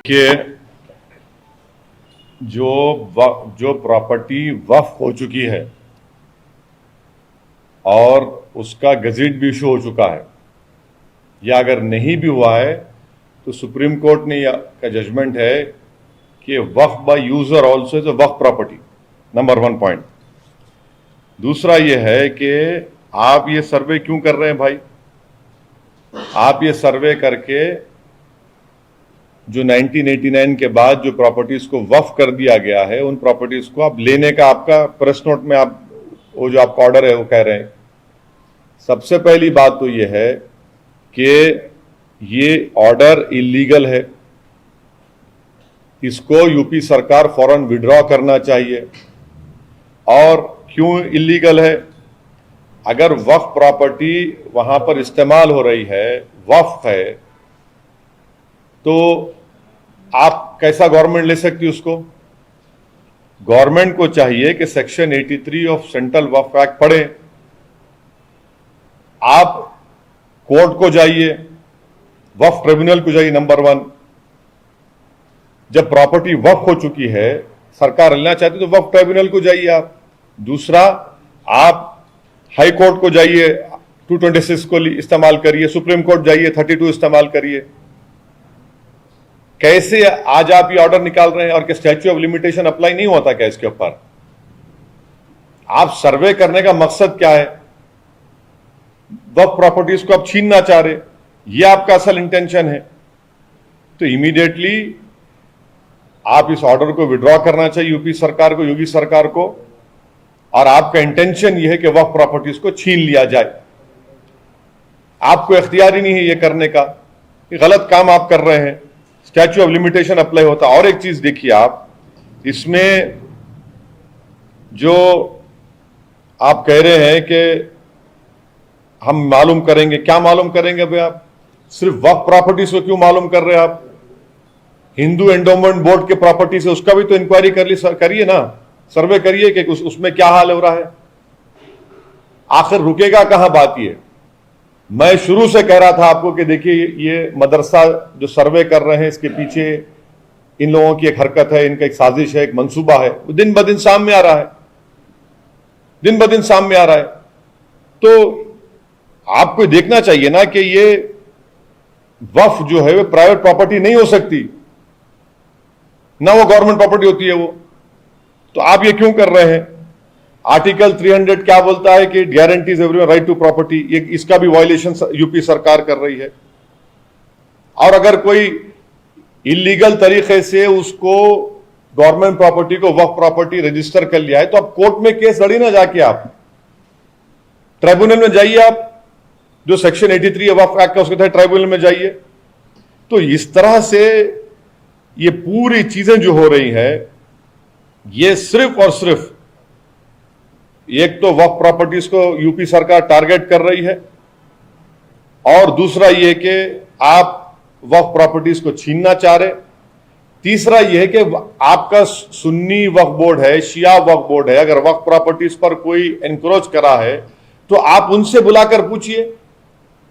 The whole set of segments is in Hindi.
कि जो प्रॉपर्टी वक्फ हो चुकी है और उसका गजेट भी इशू हो चुका है, या अगर नहीं भी हुआ है तो सुप्रीम कोर्ट ने का जजमेंट है कि waqf by user also is a waqf property. Number 1 point. दूसरा यह है कि आप ये सर्वे क्यों कर रहे हैं भाई? आप ये सर्वे करके जो 1989 के बाद जो प्रॉपर्टीज को वक्फ कर दिया गया है, उन प्रॉपर्टीज को आप लेने का आपका प्रेस नोट में आप वो जो आपका ऑर्डर है वो कह रहे हैं। सबसे पहली बात तो ये है कि ये ऑर्डर इलीगल है, इसको यूपी सरकार फौरन विड्रॉ करना चाहिए। और क्यों इलीगल है? अगर वक्फ प्रॉपर्टी वहां पर इस्तेमाल हो रही है, वक्फ है, तो आप कैसा गवर्नमेंट ले सकती है उसको? गवर्नमेंट को चाहिए कि section 83 of central Waqf act पढ़े, आप कोर्ट को जाइए, वक्फ ट्रिब्यूनल को जाइए। नंबर 1, जब प्रॉपर्टी वक्फ हो चुकी है, सरकार लेना चाहती तो वक्फ ट्रिब्यूनल को जाइए आप। दूसरा, आप हाई कोर्ट को जाइए, 226 को इस्तेमाल करिए, सुप्रीम कोर्ट जाइए, 32 इस्तेमाल करिए। कैसे आज आप ये ऑर्डर निकाल रहे हैं? और क्या स्टैच्यू ऑफ लिमिटेशन अप्लाई नहीं होता क्या इसके ऊपर? आप सर्वे करने का मकसद क्या है? वक्फ प्रॉपर्टीज को आप छीनना चाह रहे, ये आपका असल इंटेंशन है, तो इमीडिएटली आप इस ऑर्डर को विड्रॉ करना चाहिए यूपी सरकार को, योगी सरकार को। और आपका इंटेंशन यह है कि वक्फ प्रॉपर्टीज को छीन लिया जाए। आपको इख्तियार ही नहीं है ये करने का, ये गलत काम आप कर रहे हैं। स्टैच्यू ऑफ लिमिटेशन अप्लाई होता। और एक चीज देखिए आप, इसमें जो आप कह रहे हैं कि हम मालूम करेंगे, क्या मालूम करेंगे भाई? आप सिर्फ वक्फ प्रॉपर्टीज को क्यों मालूम कर रहे हैं? आप हिंदू एंडोमेंट बोर्ड के प्रॉपर्टी से उसका भी तो इंक्वायरी करिए ना, सर्वे करिए कि उसमें क्या हाल हो रहा है। आखिर रुकेगा कहां बात? ये मैं शुरू से कह रहा था आपको कि देखिए, ये मदरसा जो सर्वे कर रहे हैं, इसके पीछे इन लोगों की एक हरकत है, इनका एक साजिश है, एक मंसूबा है, वो दिन ब दिन सामने आ रहा है, दिन ब दिन सामने आ रहा है। तो आपको देखना चाहिए ना कि ये वक्फ जो है वो प्राइवेट प्रॉपर्टी नहीं हो सकती, ना वो गवर्नमेंट प्रॉपर्टी होती है वो। तो आप ये क्यों कर रहे हैं? आर्टिकल 300 क्या बोलता है कि guarantees everyone right to property, ये इसका भी वायलेशन यूपी सरकार कर रही है। और अगर कोई इलीगल तरीके से उसको गवर्नमेंट प्रॉपर्टी को वक्फ प्रॉपर्टी रजिस्टर कर लिया है, तो आप कोर्ट में केस लड़ी ना, जाके आप ट्राइब्यूनल में जाइए, आप जो सेक्शन 83 वक्फ एक्ट का उसके तहत ट्राइब्यूनल में जाइए। तो इस तरह से ये पूरी चीजें जो हो रही हैं, ये सिर्फ और सिर्फ एक तो वक्फ प्रॉपर्टीज को यूपी सरकार टारगेट कर रही है, और दूसरा यह कि आप वक्फ प्रॉपर्टीज को छीनना चाह रहे। तीसरा यह है कि आपका सुन्नी वक्फ बोर्ड है, शिया वक्फ बोर्ड है, अगर वक्फ प्रॉपर्टीज पर कोई एनक्रोच करा है तो आप उनसे बुलाकर पूछिए,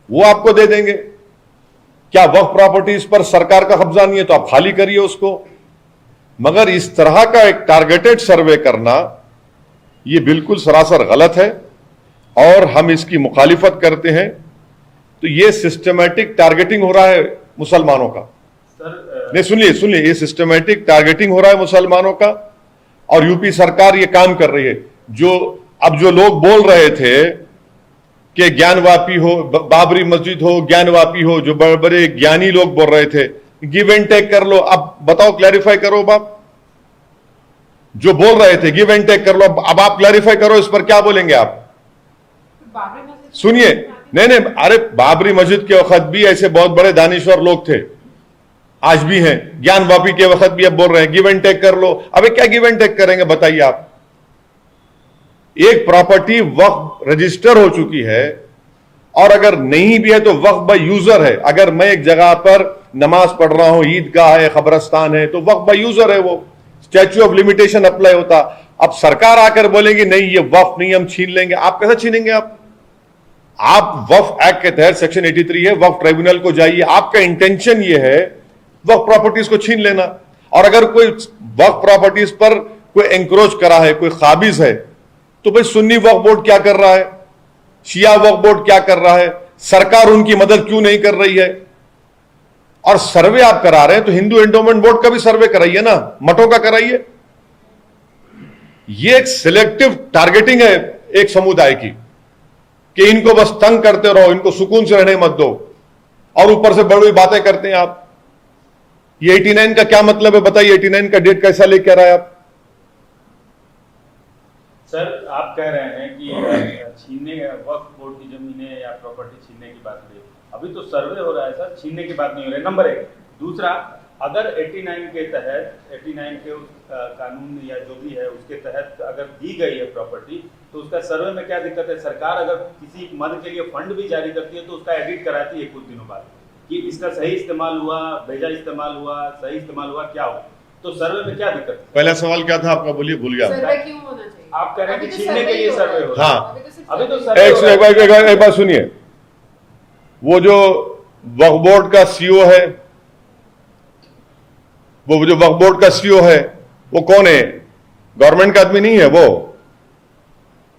वो आपको दे देंगे। क्या वक्फ प्रॉपर्टीज पर सरकार का कब्जा नहीं है तो आप खाली करिए उसको। मगर इस तरह का एक टारगेटेड सर्वे करना ये बिल्कुल सरासर गलत है और हम इसकी मुखालिफत करते हैं। तो ये सिस्टमैटिक टारगेटिंग हो रहा है मुसलमानों का। नहीं, सुनिए, ये सिस्टमैटिक टारगेटिंग हो रहा है मुसलमानों का, और यूपी सरकार ये काम कर रही है। जो लोग बोल रहे थे कि ज्ञानवापी हो, बाबरी मस्जिद हो, ज्ञानवापी हो, जो बड़े बड़े ज्ञानी लोग बोल रहे थे गिव एंड टेक कर लो, अब बताओ, क्लैरिफाई करो। बाप जो बोल रहे थे गिव एंड टेक कर लो, अब आप क्लैरिफाई करो, इस पर क्या बोलेंगे आप? सुनिए, नहीं, अरे बाबरी मस्जिद के वक्त भी ऐसे बहुत बड़े दानिश्वर लोग थे, आज भी हैं। ज्ञानवापी के वक्त भी अब बोल रहे हैं गिव एंड टेक कर लो। अबे क्या गिव एंड टेक करेंगे बताइए आप? एक प्रॉपर्टी वक्फ रजिस्टर हो चुकी है, और अगर नहीं भी है तो वक्फ बाय यूजर है। अगर मैं एक जगह पर नमाज पढ़ रहा हूं, ईदगाह है, कब्रस्तान है, तो वक्फ बाय यूजर है, वो स्टैच्यू ऑफ लिमिटेशन अप्लाई होता। अब सरकार आकर बोलेगी नहीं ये वक्फ नहीं, हम छीन लेंगे। आप कैसे छीनेंगे? आप वक्फ एक्ट के तहत सेक्शन 83 है, वक्फ ट्राइब्यूनल को जाइए। आपका इंटेंशन ये है वक्फ प्रॉपर्टीज को छीन लेना। और अगर कोई वक्फ प्रॉपर्टीज पर कोई एंक्रोच करा है, कोई काबिज है, तो भाई सुन्नी वक्फ बोर्ड क्या कर रहा है, शिया वक्फ बोर्ड क्या कर रहा है, सरकार उनकी मदद क्यों नहीं कर रही है? और सर्वे आप करा रहे हैं तो हिंदू एंडोमेंट बोर्ड का भी सर्वे कराइए ना, मठों का कराइए। ये एक सिलेक्टिव टारगेटिंग है एक समुदाय की, कि इनको बस तंग करते रहो, इनको सुकून से रहने मत दो, और ऊपर से बड़ी बातें करते हैं आप। ये 89 का क्या मतलब है बताइए? 89 का डेट कैसा लेके आ रहा है आप? सर, आप कह रहे हैं कि छीनने वक्फ बोर्ड की जमीनें या प्रॉपर्टी छीनने की बात हुई, अभी तो सर्वे हो रहा है सर, छीनने की बात नहीं हो रही, नंबर एक। दूसरा, अगर 89 के तहत 89 के उस कानून या जो भी है उसके तहत अगर दी गई है प्रॉपर्टी, तो उसका सर्वे में क्या दिक्कत है? सरकार अगर किसी मद के लिए फंड भी जारी करती है तो उसका एडिट कराती है कुछ दिनों बाद कि इसका सही इस्तेमाल हुआ, भेजा इस्तेमाल हुआ, सही इस्तेमाल हुआ, क्या हो, तो सर्वे में क्या दिक्कत है? पहला सवाल क्या था आपका, बोलिए, भूल गया। सर्वे क्यों होना चाहिए? आप कह रहे हैं कि छीनने के लिए सर्वे हो रहा है। हाँ, अभी तो सर्वे हो रहा है। एक बात सुनिए, वो जो वक्फ बोर्ड का सीईओ है, वो जो वक्फ बोर्ड का सीईओ है वो कौन है? गवर्नमेंट का आदमी नहीं है वो।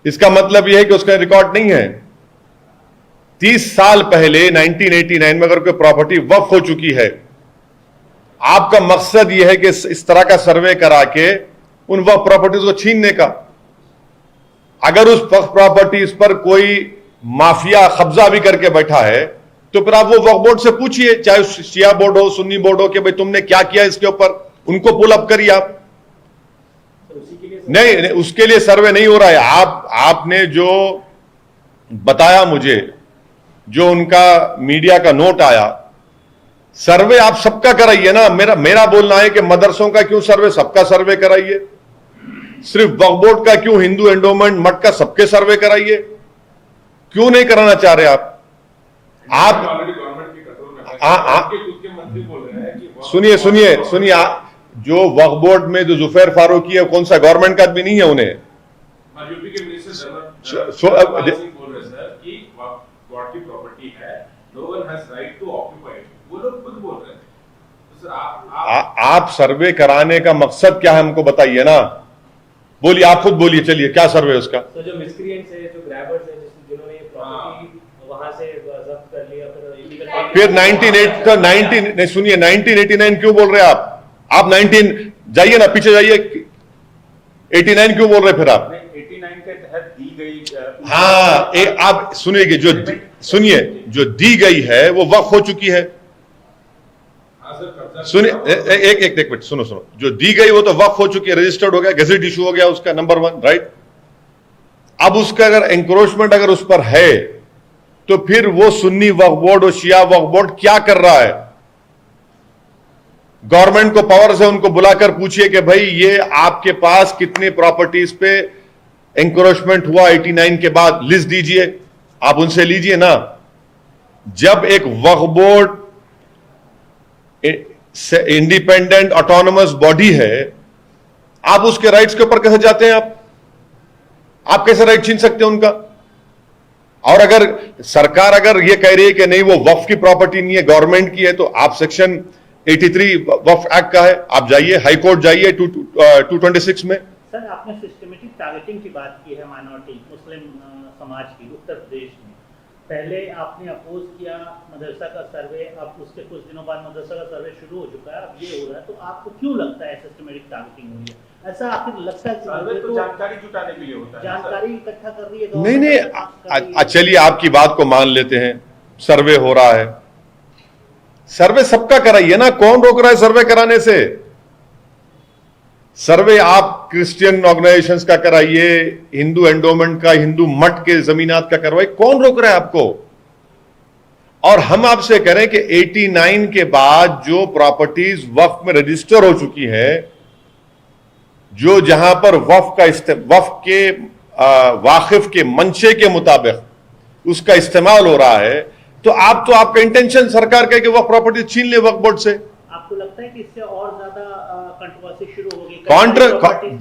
इसका मतलब यह है कि उसका रिकॉर्ड नहीं है। 30 साल पहले 1989 में अगर कोई प्रॉपर्टी वक्फ हो चुकी है, आपका मकसद यह है कि इस तरह का सर्वे करा के उन वक्फ प्रॉपर्टीज को छीनने का। अगर उस वक्फ प्रॉपर्टीज पर कोई माफिया कब्जा भी करके बैठा है तो फिर आप वो वक्फ बोर्ड से पूछिए, चाहे शिया बोर्ड हो, सुन्नी बोर्ड हो, कि भाई तुमने क्या किया इसके ऊपर, उनको पुल अप करिए आप। नहीं, उसके लिए सर्वे नहीं हो रहा है। आपने जो बताया मुझे, जो उनका मीडिया का नोट आया, सर्वे आप सबका कराइए ना। मेरा बोलना है कि मदरसों का क्यों सर्वे, सबका सर्वे कराइए। सिर्फ वक्फ बोर्ड का क्यों, हिंदू एंडोमेंट मठ का सबके सर्वे कराइए। क्यों नहीं कराना चाह रहे आप? सुनिए, जो वक्फ बोर्ड में जो जुफैर फारूकी है, कौन सा गवर्नमेंट का आदमी नहीं है उन्हें? यूपी के मिनिस्टर बोल रहे सर कि वक्फ की प्रॉपर्टी है, no one has right to occupy it, वो लोग खुद बोल रहे हैं। तो सर आप सर्वे कराने का मकसद क्या है हमको बताइए ना। बोलिए, आप खुद बोलिए, चलिए, क्या सर्वे है उसका? तो जो मिस्क्रिएंट्स है, जो ग्रैबर्स है, जिन्होंने ये प्रॉपर्टी वहां से जब्त कर लिया, फिर 1989 नहीं, सुनिए, 1989 क्यों बोल रहे हैं आप? 19 जाइए ना, पीछे जाइए। 89 क्यों बोल रहे फिर आप? 89 के तहत दी गई। हाँ, आप सुनिए, जो दी गई है वो वक्फ हो चुकी है। सुनिए, एक मिनट, सुनो, जो दी गई वो तो वक्फ हो चुकी है, रजिस्टर्ड हो गया, गेजेट इशू हो गया उसका, नंबर 1, राइट। अब उसका अगर एंक्रोचमेंट अगर उस पर है तो फिर वो सुन्नी वक्फ बोर्ड और शिया वक्फ बोर्ड क्या कर रहा है? गवर्नमेंट को पावर से उनको बुलाकर पूछिए कि भाई ये आपके पास कितने प्रॉपर्टीज पे एंक्रोचमेंट हुआ 89 के बाद, लिस्ट दीजिए, आप उनसे लीजिए ना। जब एक वक्फ बोर्ड इंडिपेंडेंट ऑटोनोमस बॉडी है, आप उसके राइट्स के ऊपर कैसे जाते हैं? आप कैसे राइट छीन सकते हैं उनका? और अगर सरकार अगर ये कह रही है कि नहीं वो वक्फ की प्रॉपर्टी नहीं है, गवर्नमेंट की है, तो आप सेक्शन 83 वक्फ एक्ट का है, आप जाइए, हाई कोर्ट जाइए 226 में। सर, आपने सिस्टमेटिक टारगेटिंग की बात की है माइनॉरिटी मुस्लिम समाज की उत्तर प्रदेश में। पहले आपने अपोज किया मदरसा का सर्वे, अब उसके कुछ दिनों बाद मदरसा का सर्वे शुरू हो चुका है, अब ये हो रहा है, तो आपको क्यों लगता है सिस्टमेटिक टारगेटिंग हो रही है? ऐसा आखिर लगता है? सर्वे तो जानकारी जुटाने के लिए होता है, जानकारी इकट्ठा कर रही है। नहीं, चलिए आपकी बात को मान लेते हैं, सर्वे हो रहा है। सर्वे सबका कराइए ना, कौन रोक रहा है सर्वे कराने से? सर्वे आप क्रिश्चियन ऑर्गेनाइजेशंस का कराइए, हिंदू एंडोमेंट का, हिंदू मठ के जमीनात का करवाइए, कौन रोक रहा है आपको? और हम आपसे कह रहे हैं कि 89 के बाद जो प्रॉपर्टीज वक्फ में रजिस्टर हो चुकी है, जो जहां पर वक्फ के वाकिफ के मंशे के मुताबिक उसका इस्तेमाल हो रहा है, तो आपका इंटेंशन सरकार का कि वक्फ प्रॉपर्टी छीन ले वक्फ बोर्ड से। आपको लगता है कि इससे और ज्यादा कंट्रोवर्सी शुरू होगी,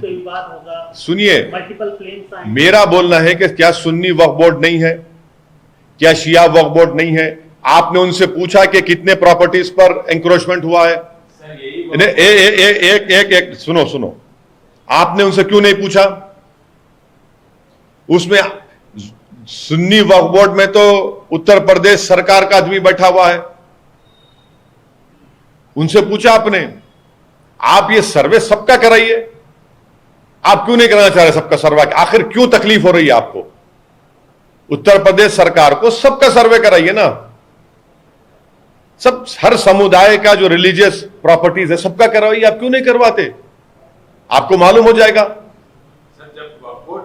विवाद होगा? सुनिए, मल्टीपल क्लेम्स आएंगे। मेरा बोलना है कि क्या सुन्नी वक्फ बोर्ड नहीं है, क्या शिया वक्फ बोर्ड नहीं है? आपने उनसे पूछा कि कितने प्रॉपर्टीज पर एंक्रोचमेंट हुआ है? एक सुनो, आपने उनसे क्यों नहीं पूछा? उसमें सुन्नी वक्फ बोर्ड में तो उत्तर प्रदेश सरकार का आदमी बैठा हुआ है, उनसे पूछा आपने? आप ये सर्वे सबका कराइए, आप क्यों नहीं कराना चाह रहे सबका सर्वे? आखिर क्यों तकलीफ हो रही है आपको? उत्तर प्रदेश सरकार को सबका सर्वे कराइए ना, सब हर समुदाय का जो रिलीजियस प्रॉपर्टीज है सबका करवाइए, आप क्यों नहीं करवाते? आपको मालूम हो जाएगा। सर जब वक्फ बोर्ड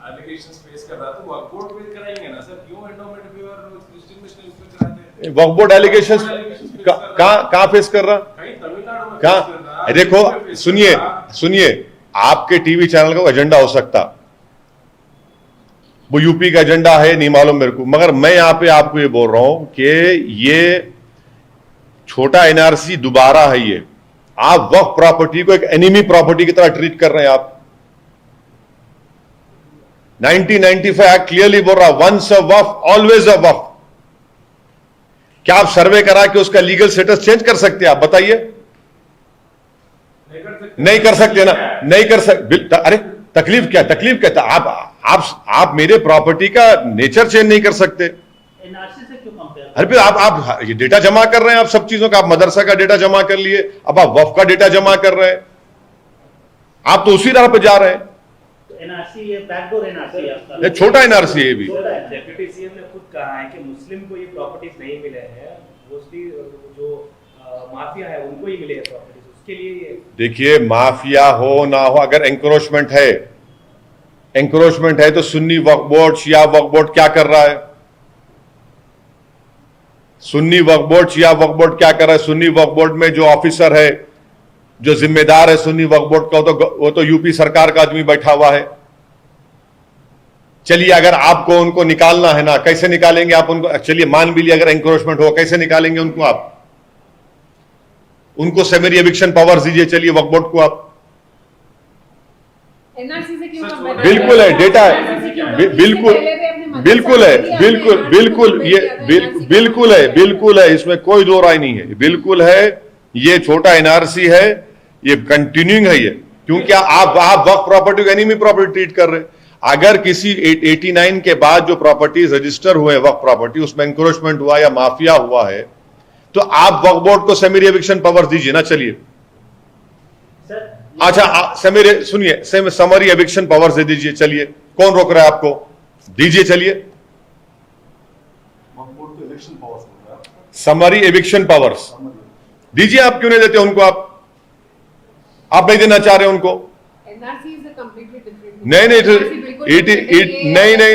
एलिगेशंस फेस कर रहा था तो वक्फ बोर्ड में कराएंगे ना सर, क्यों एंडोमेंट फेवर डिस्ट्रिब्यूशन इसमें कराते हैं? वक्फ बोर्ड एलिगेशंस कहां फेस कर रहा? कहीं तमिलनाडु में कहां? फेस कर रहा है। देखो सुनिए, आपके टीवी चैनल का एजेंडा हो सकता, वो यूपी का एजेंडा है, नहीं मालूम मेरे को, मगर मैं यहां पे आपको ये बोल रहा हूं कि ये छोटा एनआरसी दोबारा है। ये आप वक्फ प्रॉपर्टी को एक एनिमी प्रॉपर्टी की तरह ट्रीट कर रहे हैं। आप 1995 एक्ट क्लियरली बोल रहा, once a Waqf always a वक्फ। क्या आप सर्वे करा के उसका लीगल स्टेटस चेंज कर सकते हैं? आप बताइए। नहीं कर सकते ना, नहीं कर सकते। अरे तकलीफ क्या था? आप मेरे प्रॉपर्टी का नेचर चेंज नहीं कर सकते। एनआरसी से क्यों कंपेयर? अरे फिर आप ये डेटा जमा कर रहे हैं, आप सब चीजों का, आप मदरसा का डेटा जमा कर लिए, अब आप वक्फ का डेटा जमा कर रहे हैं, आप तो उसी राह पे जा रहे हैं। एनआरसी ये बैकडोर एनआरसी है आपका। ये छोटा एनआरसी है। भी डेप्यूटी सीएम ने खुद कहा है कि मुस्लिम को ये प्रॉपर्टीज नहीं मिले हैं, मोस्टली जो माफिया है उनको ही मिले हैं प्रॉपर्टीज। उसके लिए ये देखिए, माफिया हो ना हो, अगर एंक्रोचमेंट है तो सुन्नी वक्फ बोर्ड, शिया वक्फ बोर्ड क्या कर रहा है? सुन्नी वक्फ बोर्ड, शिया वक्फ बोर्ड क्या कर रहा है? सुन्नी वक्फ बोर्ड में जो ऑफिसर है, जो जिम्मेदार है सुन्नी वक्फ बोर्ड का, वो तो यूपी सरकार का आदमी बैठा हुआ है। चलिए, अगर आपको उनको निकालना है ना, कैसे निकालेंगे आप उनको? चलिए मान भी लिया अगर एंक्रोचमेंट हो, कैसे निकालेंगे उनको? आप उनको सेमेरी एविक्शन पावर्स दीजिए, चलिए वक्फ बोर्ड को आप। एनआरसी से क्यों कंपेयर? बिल्कुल है, डेटा है, बिल्कुल है, इसमें कोई दो राय नहीं है, बिल्कुल है। ये छोटा एनआरसी है, ये कंटिन्यूइंग है ये, क्योंकि आप वक्फ प्रॉपर्टी को एनिमी प्रॉपर्टी ट्रीट कर रहे हैं। अगर किसी 89 के बाद जो प्रॉपर्टीज रजिस्टर हुए वक्फ प्रॉपर्टी, उसमें एंक्रोचमेंट हुआ या माफिया हुआ है, तो आप वक्फ बोर्ड को सेमेरी एविक्शन पावर दीजिए ना। चलिए, अच्छा सुनिए, समरी एविक्शन पावर दे दीजिए, चलिए, कौन रोक रहा है आपको? दीजिए, चलिए, समरी एविक्शन पावर्स दीजिए। आप क्यों नहीं देते उनको? आप नहीं देना चाह रहे उनको? NRC is a completely different.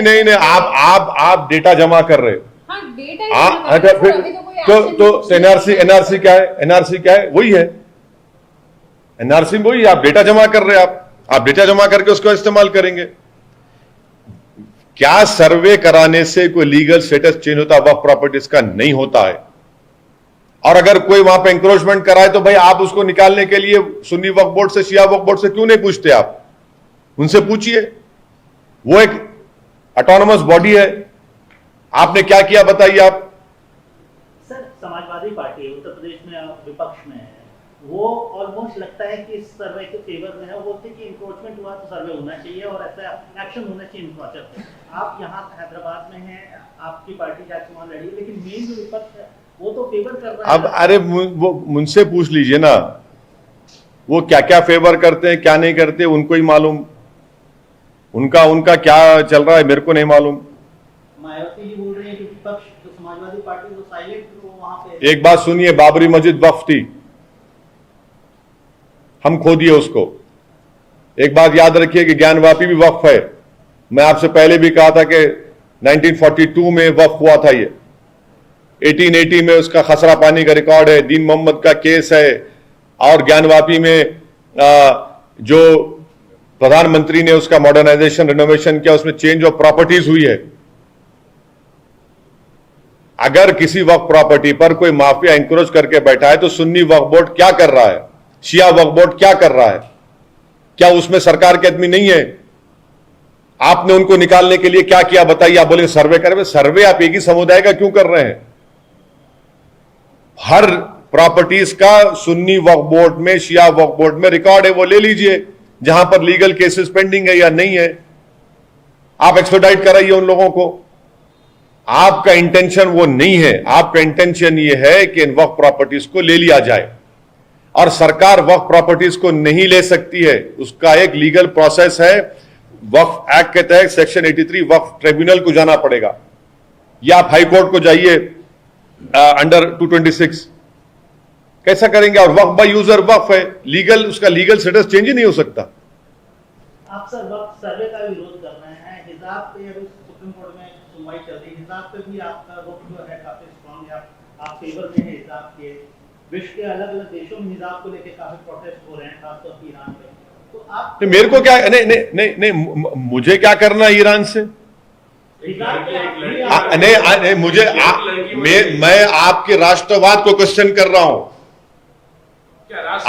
नहीं, आप डेटा जमा कर रहे हो। हां, डेटा तो एनआरसी क्या है? एनआरसी क्या है? वही है एनआरसी, वही आप डेटा जमा कर रहे हैं। आप डेटा जमा करके उसको इस्तेमाल करेंगे। क्या सर्वे कराने से कोई लीगल स्टेटस चेंज होता? वक्फ प्रॉपर्टीज का नहीं होता है। और अगर कोई वहां पे एंक्रोचमेंट कराए तो भाई आप उसको निकालने के लिए सुन्नी वक्फ बोर्ड से, शिया वक्फ बोर्ड से क्यों नहीं पूछते? आप उनसे पूछिए, वो एक ऑटोनोमस बॉडी है। आपने क्या किया बताइए आप? सर, समाजवादी पार्टी उत्तर प्रदेश में विपक्ष में है, वो ऑलमोस्ट लगता है कि इस सर्वे के फेवर में है। वो बोलते हैं कि इंक्रोचमेंट हुआ तो सर्वे होना चाहिए और ऐसा एक्शन होना चाहिए इंक्रोचर पे। आप यहाँ हैदराबाद में हैं, आपकी पार्टी जाके वहां लड़ी, लेकिन मेन जो विपक्ष है वो तो फेवर कर रहा है। अब अरे वो मुझसे पूछ लीजिए ना, वो क्या क्या फेवर करते हैं, क्या नहीं करते, उनको ही मालूम। उनका क्या चल रहा है मेरे को नहीं मालूम। मायावती जी बोल रही है कि विपक्ष जो समाजवादी पार्टी वो साइलेंट, वो वहां पे। एक बात सुनिए, बाबरी मस्जिद वक्फ थी, हम खो दिए उसको। एक बात याद रखिए कि ज्ञानवापी भी वक्फ है। मैं आपसे पहले भी कहा था कि 1942 में वक्फ हुआ था ये, 1880 में उसका खसरा पानी का रिकॉर्ड है, दीन मोहम्मद का केस है, और ज्ञानवापी में जो प्रधानमंत्री ने उसका मॉडर्नाइजेशन, रिनोवेशन किया, उसमें चेंज ऑफ प्रॉपर्टीज हुई है। अगर किसी वक्फ प्रॉपर्टी पर कोई माफिया इंक्रोच करके बैठा है तो सुन्नी वक्फ बोर्ड क्या कर रहा है, शिया वक्फ बोर्ड क्या कर रहा है? क्या उसमें सरकार के आदमी नहीं है? आपने उनको निकालने के लिए क्या किया बताइए? आप बोले सर्वे करें। सर्वे आप एक ही समुदाय का क्यों कर रहे हैं? प्रॉपर्टीज का सुन्नी वक्फ बोर्ड में, शिया वक्फ बोर्ड में रिकॉर्ड है, वो ले लीजिए जहां पर लीगल केसेस पेंडिंग है या नहीं है, आप एक्सट्राडाइट कराइए उन लोगों को। आपका इंटेंशन वो नहीं है, आपका इंटेंशन ये है कि इन वक्फ प्रॉपर्टीज को ले लिया जाए, और सरकार वक्फ प्रॉपर्टीज को नहीं ले सकती है, उसका एक लीगल प्रोसेस है। वक्फ एक्ट के तहत सेक्शन 83 वक्फ ट्रिब्यूनल को जाना पड़ेगा, या आप हाई कोर्ट को जाइए अंडर 226। कैसा करेंगे? और वक्फ बाय यूजर वक्फ है, लीगल, उसका लीगल स्टेटस चेंज ही नहीं हो सकता। आप सर वक्त सर्वे का विरोध कर रहे हैं, हिसाब पे अभी सुप्रीम कोर्ट में सुनवाई चल रही है, हिसाब पे भी आपका रुख जो है काफी स्ट्रांग है, आप फेवर में है हिसाब के। विश्व के अलग अलग देशों में हिसाब को लेकर काफी प्रोटेस्ट हो रहे हैं, खासतौर पर ईरान में। तो आप तो मेरे को क्या, नहीं नहीं नहीं नहीं, मुझे क्या करना है ईरान से? नहीं, मुझे मैं आपके राष्ट्रवाद को क्वेश्चन कर रहा हूं।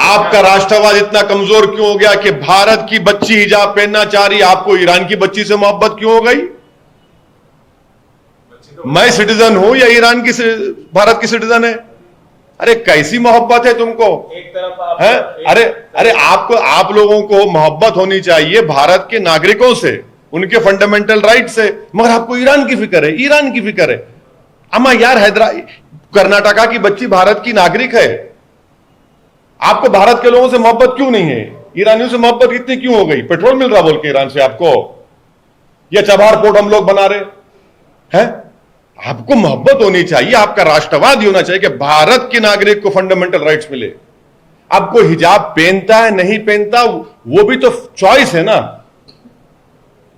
आपका राष्ट्रवाद इतना कमजोर क्यों हो गया कि भारत की बच्ची हिजाब पहनना चाह रही, आपको ईरान की बच्ची से मोहब्बत क्यों हो गई? मैं सिटीजन हूं या ईरान की, भारत की सिटीजन है? अरे कैसी मोहब्बत है तुमको? एक तरफ आप है? अरे आपको, आप लोगों को मोहब्बत होनी चाहिए भारत के नागरिकों से, उनके फंडामेंटल राइट से, मगर आपको ईरान की फिक्र है, ईरान की फिक्र है। अम्मा यार, कर्नाटका की बच्ची भारत की नागरिक है, आपको भारत के लोगों से मोहब्बत क्यों नहीं है? ईरानियों से मोहब्बत इतनी क्यों हो गई? पेट्रोल मिल रहा बोल के ईरान से आपको, या चबार पोर्ट हम लोग बना रहे हैं? आपको मोहब्बत होनी चाहिए, आपका राष्ट्रवाद ही होना चाहिए कि भारत के नागरिक को फंडामेंटल राइट्स मिले। आपको हिजाब पहनता है नहीं पहनता, वो भी तो चॉइस है ना,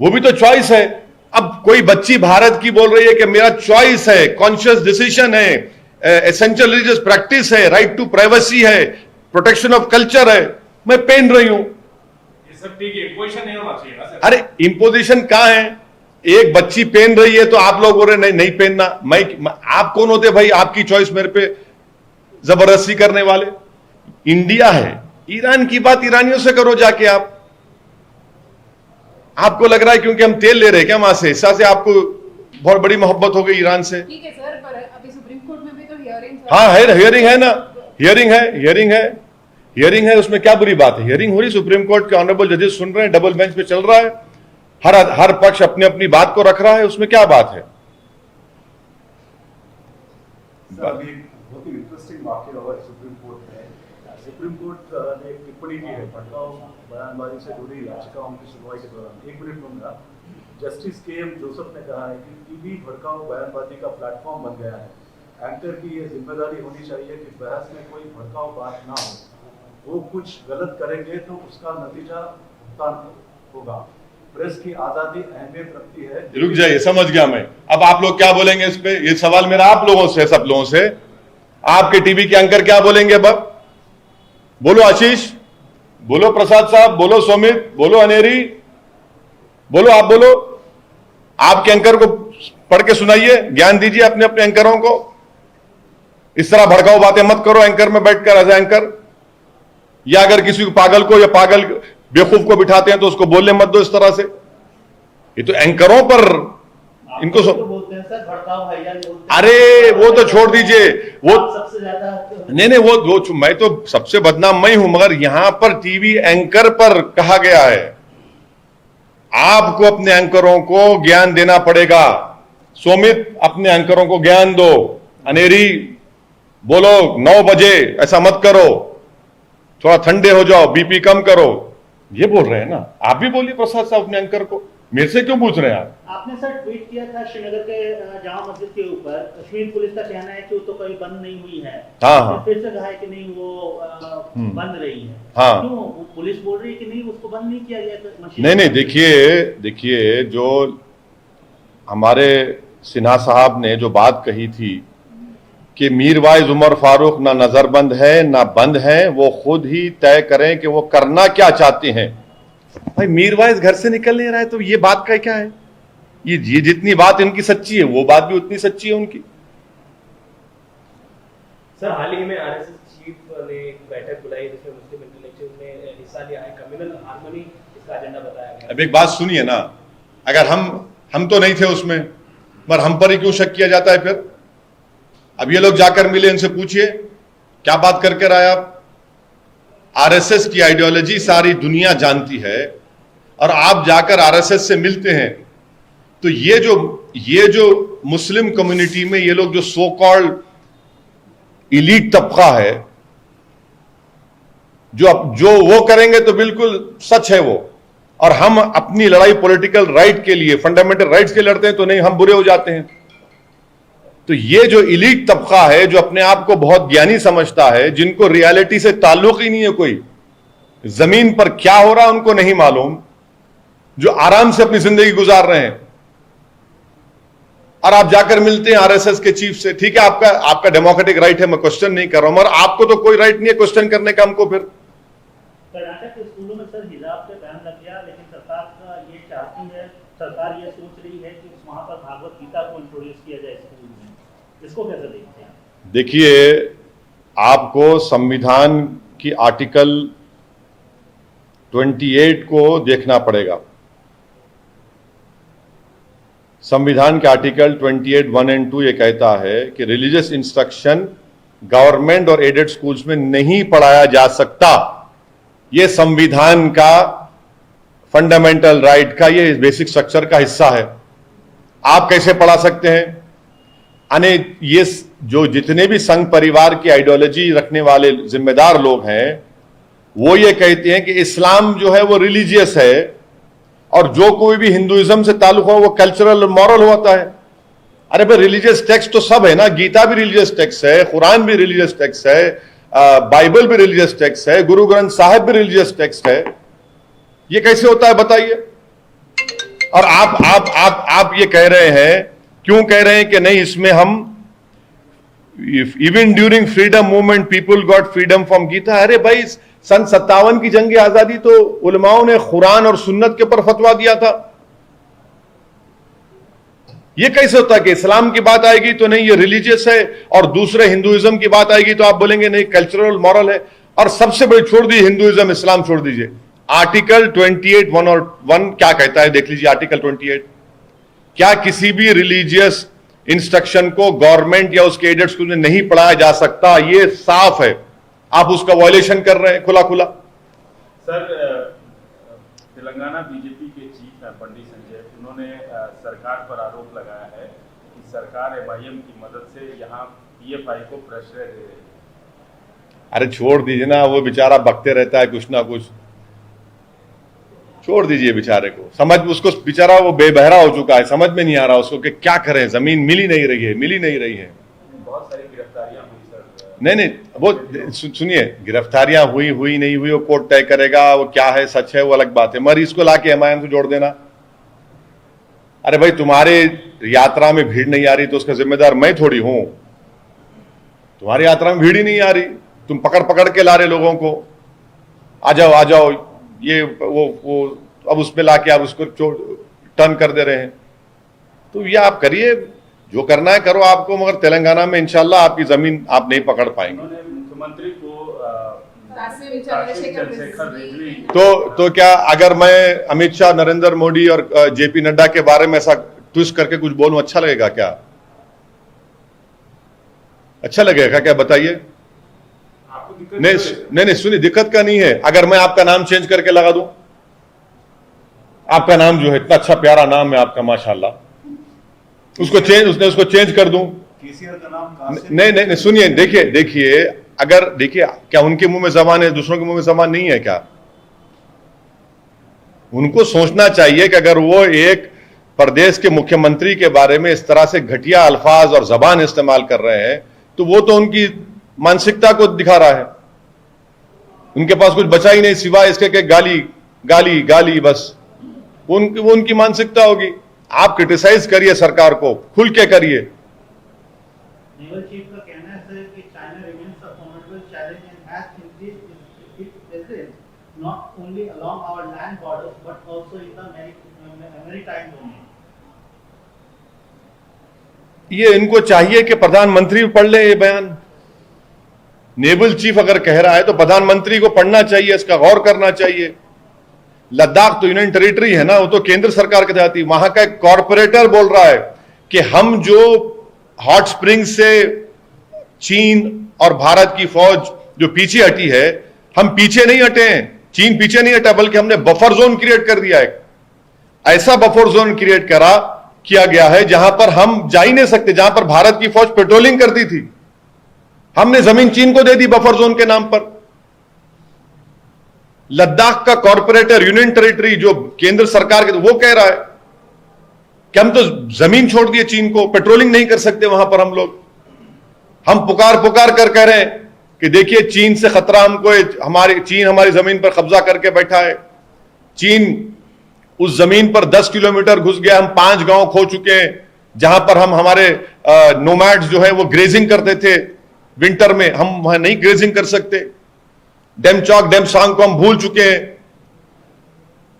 वो भी तो चॉइस है। अब कोई बच्ची भारत की बोल रही है कि मेरा चॉइस है, कॉन्शियस डिसीजन है, एसेंशियल रिलीजियस प्रैक्टिस है, राइट टू प्राइवेसी है, प्रोटेक्शन ऑफ कल्चर है, मैं पहन रही हूं। ये सब ठीक है, इम्पोजिशन नहीं होना चाहिए ना सर। अरे इंपोजिशन कहां है? एक बच्ची पहन रही है तो आप लोग बोल रहे नहीं पहनना। आप कौन होते भाई, आपकी चॉइस मेरे पे जबरदस्ती करने वाले? इंडिया है, ईरान की बात ईरानियों से करो जाके। आपको लग रहा है क्योंकि हम तेल ले रहे हैं क्या वहां से, इससे आपको बहुत बड़ी मोहब्बत हो गई ईरान से? ठीक है सर, पर अभी सुप्रीम कोर्ट में भी तो हियरिंग। हाँ है, हियरिंग है ना, हियरिंग है, उसमें क्या बुरी बात है? हियरिंग हो रही, सुप्रीम कोर्ट के ऑनरेबल जजेस सुन रहे हैं, डबल बेंच पे चल रहा है, हर पक्ष अपनी अपनी बात को रख रहा है, उसमें क्या बात है? अभी बहुत ही इंटरेस्टिंग वाकया हुआ है सुप्रीम कोर्ट में। सुप्रीम कोर्ट ने एक टिप्पणी की है भड़काऊ बयानबाजी से जुड़ी याचिकाओं की सुनवाई के दौरान। एक मिनट लूंगा। Justice KM. जोसेफ ने कहा है कि टीवी भड़काऊ बयानबाजी का प्लेटफॉर्म बन गया है। एंकर की ये जिम्मेदारी होनी चाहिए कि बहस में कोई भड़काऊ बात ना हो, वो कुछ गलत करेंगे तो उसका नतीजा भुगतान होगा। प्रेस की आजादी अहमियत रखती है। रुक जाइए, समझ गया मैं। अब आप लोग क्या बोलेंगे इस पे? ये सवाल मेरा आप लोगों से, सब लोगों से। आपके टीवी के एंकर क्या बोलेंगे? अब बोलो आशीष, बोलो प्रसाद साहब, बोलो सुमित, बोलो अनेरी, बोलो, आप बोलो। आपके एंकर को पढ़ के सुनाइए, ज्ञान दीजिए अपने अपने एंकरों को। इस तरह भड़काऊ बातें मत करो एंकर में बैठकर एज एंकर, या अगर किसी को पागल को या पागल बेवकूफ को बिठाते हैं तो उसको बोलने मत दो इस तरह से। ये तो एंकरों पर इनको तो बोलते हैं सर भड़काऊ है या नहीं बोलते हैं? अरे वो तो छोड़ दीजिए, वो सबसे ज्यादा नहीं, वो मैं तो सबसे बदनाम मैं हूं, मगर यहां पर टीवी एंकर पर कहा गया है आपको अपने एंकरों को ज्ञान देना पड़ेगा। सोमित, अपने एंकरों को ज्ञान दो। अनेरी, बोलो 9 बजे ऐसा मत करो, थोड़ा ठंडे हो जाओ, बीपी कम करो। ये बोल रहे हैं ना, आप भी बोलिए प्रसाद साहब अपने एंकर को। मेरे से क्यों पूछ रहे हैं आप? आपने सर ट्वीट किया था श्रीनगर के जामा मस्जिद के ऊपर। कश्मीर पुलिस का कहना है कि वो तो कभी बंद नहीं हुई है। हाँ। फिर से कहा है कि नहीं वो बंद रही है। हाँ। क्यों पुलिस बोल रही है कि नहीं उसको बंद नहीं किया गया? नहीं, देखिए जो हमारे सिन्हा साहब ने जो बात कही थी कि मीरवाइज उमर फारूक ना नजरबंद है ना बंद है, वो खुद ही तय करें कि वो करना क्या चाहते हैं। भाई मीरवाइज घर से निकल नहीं रहा है तो ये बात का क्या है? ये जितनी बात इनकी सच्ची है वो बात भी उतनी सच्ची है उनकी। सर हाल ही में आरएसएस चीफ ने एक बैठक बुलाई जिसमें मुस्लिम इंटेलेक्चुअल ने हिस्सा लिया है। कम्युनल हार्मनी इसका एजेंडा बताया गया। अब एक बात सुनिए ना, अगर हम तो नहीं थे उसमें, मगर हम पर ही क्यों शक किया जाता है फिर? अब ये लोग जाकर मिले, इनसे पूछिए क्या बात करके रहे आप? आरएसएस की आइडियोलॉजी सारी दुनिया जानती है और आप जाकर आरएसएस से मिलते हैं तो ये जो मुस्लिम कम्युनिटी में ये लोग जो सो कॉल्ड इलीट तबका है जो वो करेंगे तो बिल्कुल सच है वो, और हम अपनी लड़ाई पॉलिटिकल राइट के लिए, फंडामेंटल राइट्स के लड़ते हैं तो नहीं, हम बुरे हो जाते हैं। तो ये जो इलीट तबका है जो अपने आप को बहुत ज्ञानी समझता है, जिनको रियलिटी से ताल्लुक ही नहीं है, कोई जमीन पर क्या हो रहा है उनको नहीं मालूम, जो आराम से अपनी जिंदगी गुजार रहे हैं, और आप जाकर मिलते हैं आरएसएस के चीफ से। ठीक है, आपका डेमोक्रेटिक राइट है, मैं क्वेश्चन नहीं कर रहा हूं, मगर आपको तो कोई राइट नहीं है क्वेश्चन करने का हमको। फिर कर्नाटक के स्कूलों में सर हिजाब पे बैन लग गया, लेकिन सरकार ये सोच रही है कि वहां पर भागवत गीता को इंट्रोड्यूस किया जाए स्कूल में। इसको कैसे देखते हैं? देखिए, आपको संविधान की आर्टिकल 28 को देखना पड़ेगा। संविधान के आर्टिकल 28 1 और 2 ये कहता है कि रिलीजियस इंस्ट्रक्शन गवर्नमेंट और एडेड स्कूल्स में नहीं पढ़ाया जा सकता। ये संविधान का फंडामेंटल राइट का ये बेसिक स्ट्रक्चर का हिस्सा है। आप कैसे पढ़ा सकते हैं? अने ये जो जितने भी संघ परिवार की आइडियोलॉजी रखने वाले जिम्मेदार लोग हैं वो ये कहते हैं कि इस्लाम जो है वो रिलीजियस है और जो कोई भी हिंदुइज्म से ताल्लुक हो वो कल्चरल और मॉरल होता है। अरे भाई, रिलीजियस टेक्स्ट तो सब है ना, गीता भी रिलीजियस टेक्स्ट है, कुरान भी रिलीजियस टेक्स्ट है, बाइबल भी रिलीजियस टेक्स्ट है, गुरु ग्रंथ साहिब भी रिलीजियस टेक्स्ट है। ये कैसे होता है बताइए? और आप ये कह रहे हैं, क्यों कह रहे हैं कि नहीं इसमें हम even during freedom movement people got freedom from Gita. अरे भाई, सन 57 की जंग आजादी तो उलमाओं ने कुरान और सुन्नत के ऊपर फतवा दिया था। ये कैसे होता है कि इस्लाम की बात आएगी तो नहीं ये रिलीजियस है, और दूसरे हिंदुइज्म की बात आएगी तो आप बोलेंगे नहीं कल्चरल मॉरल है। और सबसे बड़ी छोड़ दी हिंदुइज्म, इस्लाम छोड़ दीजिए। आर्टिकल 28 1 और 1 क्या कहता है देख लीजिए। आर्टिकल 28, क्या किसी भी रिलीजियस इंस्ट्रक्शन को गवर्नमेंट या उसके एडेड स्कूल में नहीं पढ़ाया जा सकता? ये साफ है, आप उसका वायलेशन कर रहे हैं खुला खुला। सर, तेलंगाना बीजेपी के चीफ हैं पंडित संजय, उन्होंने सरकार पर आरोप लगाया है कि सरकार एमआईएम की मदद से यहाँ पीएफआई को प्रश्रय दे रही है। अरे छोड़ दीजिए ना, वो बेचारा बकते रहता है कुछ ना कुछ, छोड़ दीजिए बेचारे को। समझ उसको, बेचारा वो बेबहरा हो चुका है, समझ में नहीं आ रहा उसको कि क्या करें, जमीन मिल ही नहीं रही है। बहुत सारी गिरफ्तारियां हुई सर। नहीं, वो सुनिए, गिरफ्तारियां हुई नहीं हुई वो कोर्ट तय करेगा, वो क्या है सच है वो अलग बात है, मगर इसको लाके एमआईएम से जोड़ देना। अरे भाई, तुम्हारे यात्रा में भीड़ नहीं आ रही तो उसका जिम्मेदार मैं थोड़ी हूं। तुम्हारी यात्रा में भीड़ ही नहीं आ रही, तुम पकड़ के ला रहे लोगों को, आ जाओ, ये वो अब उसमें लाके आप उसको टर्न कर दे रहे हैं। तो ये आप करिए, जो करना है करो आपको, मगर तेलंगाना में इंशाल्लाह आपकी जमीन आप नहीं पकड़ पाएंगे। उन्होंने मुख्यमंत्री को चंद्रशेखर रिजवी तो क्या अगर मैं अमित शाह, नरेंद्र मोदी और जेपी नड्डा के बारे में ऐसा ट्विस्ट करके कुछ बोलूं अच्छा लगेगा क्या? अच्छा लगेगा क्या बताइए? नहीं, सुनिए, दिक्कत का नहीं है। अगर मैं आपका नाम चेंज करके लगा दूं, आपका नाम जो है इतना अच्छा प्यारा नाम है आपका माशाल्लाह, उसको चेंज कर दूं, केसीआर का नाम कहां से? नहीं, सुनिए, देखिए, देखिए क्या उनके मुंह में जबान है, दूसरों के मुंह में जबान नहीं है क्या? उनको सोचना चाहिए कि अगर वो एक प्रदेश के मुख्यमंत्री के बारे में इस तरह से घटिया अल्फाज और जबान इस्तेमाल कर रहे हैं तो वो तो उनकी मानसिकता को दिखा रहा है। उनके पास कुछ बचा ही नहीं सिवाय इसके कि गाली, बस वो उनकी मानसिकता होगी। आप क्रिटिसाइज करिए सरकार को, खुल के करिए। नेवल चीफ का कहना है सर कि China remains a formidable challenge and has increased its presence not only along our land borders but also in the maritime domain. ये इनको चाहिए कि प्रधानमंत्री भी पढ़ ले ये बयान। नेवल चीफ अगर कह रहा है तो प्रधानमंत्री को पढ़ना चाहिए, इसका गौर करना चाहिए। लद्दाख तो यूनियन टेरिटरी है ना, वो तो केंद्र सरकार के तहत ही। वहां का एक कॉरपोरेटर बोल रहा है कि हम जो हॉट स्प्रिंग से चीन और भारत की फौज जो पीछे हटी है, हम पीछे नहीं हटे हैं, चीन पीछे नहीं हटा, बल्कि हमने बफर जोन क्रिएट कर दिया है। ऐसा बफर जोन क्रिएट किया गया है जहां पर हम जा ही नहीं सकते, जहां पर भारत की फौज पेट्रोलिंग करती थी। हमने जमीन चीन को दे दी बफर जोन के नाम पर। लद्दाख का कॉर्पोरेटर यूनियन टेरिटरी जो केंद्र सरकार के, वो कह रहा है कि हम तो जमीन छोड़ दिए चीन को, पेट्रोलिंग नहीं कर सकते वहां पर हम लोग। हम पुकार कर कह रहे हैं कि देखिए चीन से खतरा हमको, चीन हमारी जमीन पर कब्जा करके बैठा है। चीन उस जमीन पर 10 किलोमीटर घुस गया, हम 5 गांव खो चुके हैं जहां पर हम हमारे नोमैड्स जो है वो ग्रेजिंग करते थे विंटर में, हम वहां नहीं ग्रेजिंग कर सकते। डेमचौक डेमसांग को हम भूल चुके हैं।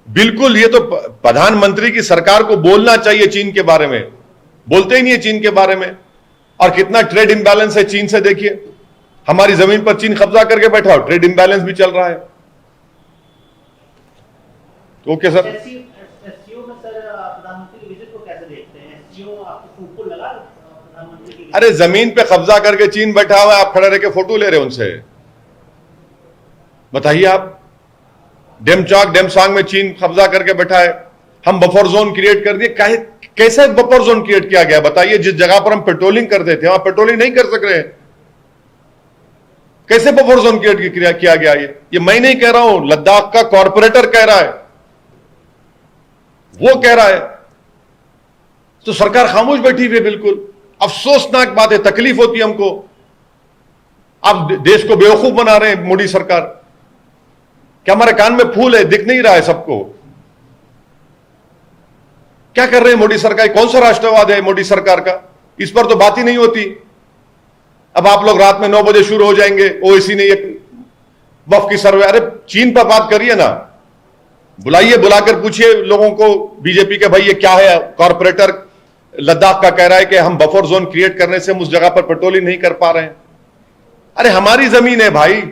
बिल्कुल, ये तो प्रधानमंत्री की सरकार को बोलना चाहिए चीन के बारे में, बोलते ही नहीं है चीन के बारे में। और कितना ट्रेड इंबैलेंस है चीन से, देखिए हमारी जमीन पर चीन कब्जा करके बैठा हो, ट्रेड इंबैलेंस भी चल रहा है। Okay sir. एससीओ में सर प्रधानमंत्री की विजिट को कैसे देखते हैं? एससीओ आपको फूल लगा प्रधानमंत्री की? अरे जमीन पे कब्जा करके चीन बैठा हुआ है, आप खड़े रह के फोटो ले रहे हो उनसे, बताइए आप। डेमचौक डेमसांग में चीन कब्जा करके बैठा है, हम बफर जोन क्रिएट कर दिए। कैसे बफर जोन क्रिएट किया गया बताइए? जिस जगह पर हम पेट्रोलिंग करते थे वहां पेट्रोलिंग नहीं कर सक रहे हैं, कैसे बफर जोन क्रिएट किया गया? ये मैं नहीं कह रहा हूं, लद्दाख का कॉर्पोरेटर कह रहा है, वो कह रहा है। तो सरकार खामोश बैठी हुई है। बिल्कुल अफसोसनाक बात है, तकलीफ होती है हमको। आप देश को बेवकूफ बना रहे हैं मोदी सरकार। क्या हमारे कान में फूल है, दिख नहीं रहा है सबको? क्या कर रहे हैं मोदी सरकार? कौन सा राष्ट्रवाद है मोदी सरकार का? इस पर तो बात ही नहीं होती। अब आप लोग रात में 9 बजे शुरू हो जाएंगे, ओएसी ने एक वफ की सर्वे। अरे चीन पर बात करिए ना, बुलाइए, बुलाकर पूछिए लोगों को बीजेपी के, भाई ये क्या है? कॉर्पोरेटर लद्दाख का कह रहा है कि हम बफर जोन क्रिएट करने से हम उस जगह पर पेट्रोलिंग नहीं कर पा रहे हैं। अरे हमारी जमीन है भाई।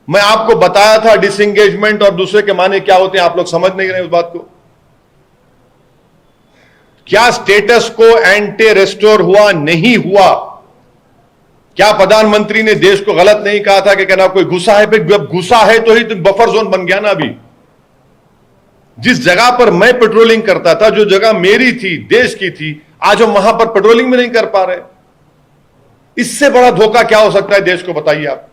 मैं आपको बताया था डिसएंगेजमेंट और दूसरे के माने क्या होते हैं, आप लोग समझ नहीं रहे उस बात को। क्या स्टेटस को एंटी रेस्टोर हुआ? नहीं हुआ। क्या प्रधानमंत्री ने देश को गलत नहीं कहा था कि कहना कोई गुस्सा है? जब गुस्सा है तो ही तो बफर जोन बन गया ना। अभी जिस जगह पर मैं पेट्रोलिंग करता था, जो जगह मेरी थी, देश की थी, आज हम वहां पर पेट्रोलिंग भी नहीं कर पा रहे। इससे बड़ा धोखा क्या हो सकता है देश को, बताइए आप।